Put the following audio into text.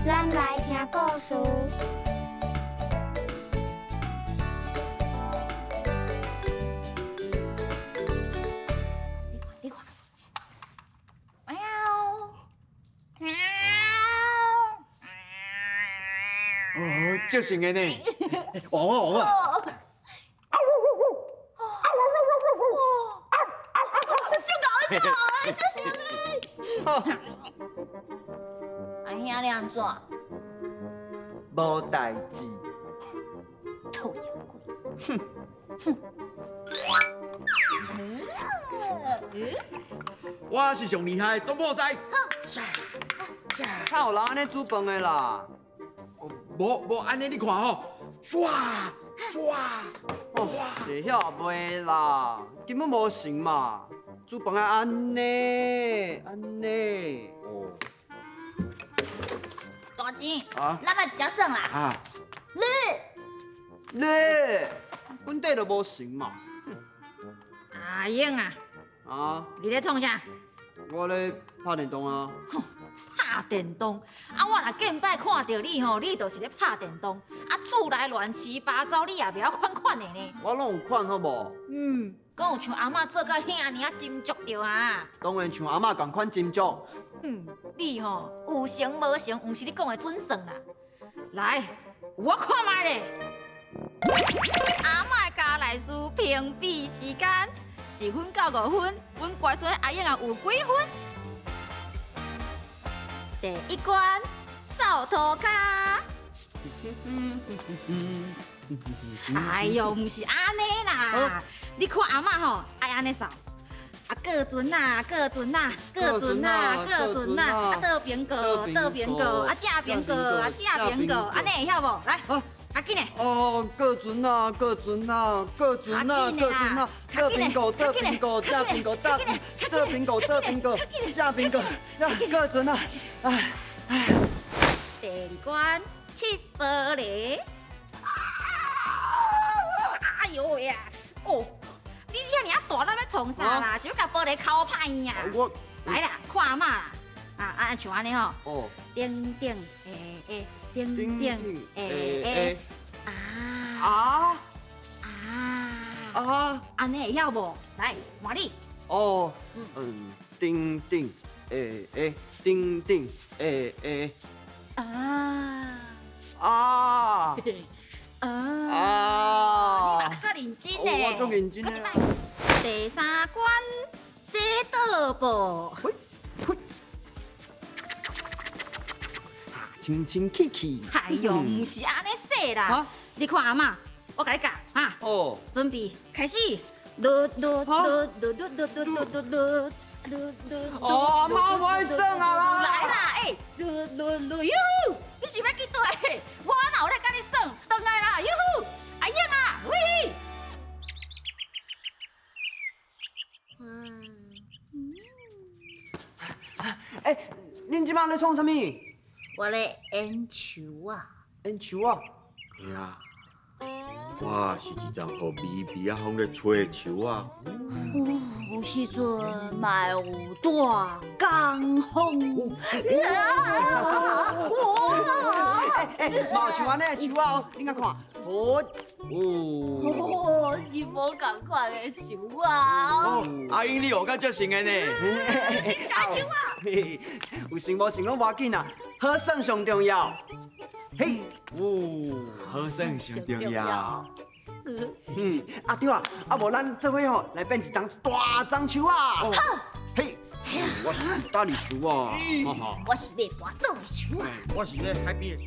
咱来听故事。你看，喵喵。哦，就成个呢。王啊王啊！哎呀，你安怎？无代志。臭妖怪！我是上厉害的总破师。哪有人安尼煮饭的啦？无安尼你看吼，唰唰哦，会晓袂啦，根本无成嘛。煮饭要安尼。哦。大钱，啊咱来吃算啦。啊，你你，本地就无成嘛。阿英啊，啊，你咧创啥？我咧拍电动啊。拍电动？啊，我若见摆看到你吼，你就是咧拍电动，啊，厝内乱七八糟，你也袂晓款款的呢。我拢有看好无？敢有像阿嬷做到遐尔啊斟酌着啊？当然像阿嬷共款斟酌。你吼有成无成，毋是你讲的准算啦。来，我看卖咧。阿嬷的家内事评比时间，1分到5分，阮乖孙阿英啊有几分？第一关，扫涂骹。哎呦，毋是安尼啦！你看阿嬷吼，爱安尼扫。啊，过船啊，过船啊，过船啊，过船啊，啊，倒边过，倒边过，啊，正边过，啊，正边过，安尼会晓无？来，啊，紧嘞！哦，过船啊，过船啊，过船啊，过船啊，倒边过，倒边过，正边过，倒边过，倒边过，正边过，呀，过船啊！哎，第二关，切玻璃。哎呦喂啊！哦。你遐尔大，咱要创啥啦？是要甲玻璃敲歹呀？我来啦，看阿嬷啦，像安尼吼，哦，叮叮诶，叮叮诶，啊，安尼会晓无？来，换你。哦，叮叮诶，叮叮诶，啊。你嘛较认真呢。我足认真的。第三关，洗倒步。清清气气。哎呦，唔是安尼洗啦。你看阿嬷，我甲你教哈。哦。准备开始。哦，阿妈我爱算啊啦。来啦，哟，你是要去对？我哪有咧甲你算？倒来啦，哟，阿英啊，喂！哎，恁即摆咧创啥物？我咧演球啊。演球啊？嘿啊，我是一只互微微啊风咧吹的球啊。有时阵嘛有大江风。嘛有像安尼的球啊，恁甲看，是无共款的球啊！阿英，你学到足成的呢。啥球啊？有成无成拢无要紧啊，好算上重要。嘿，好算上重要。对啊，无咱做伙吼来变一张大张球啊！嘿，我是意大利球啊，我是咧大倒球啊！我是咧海边。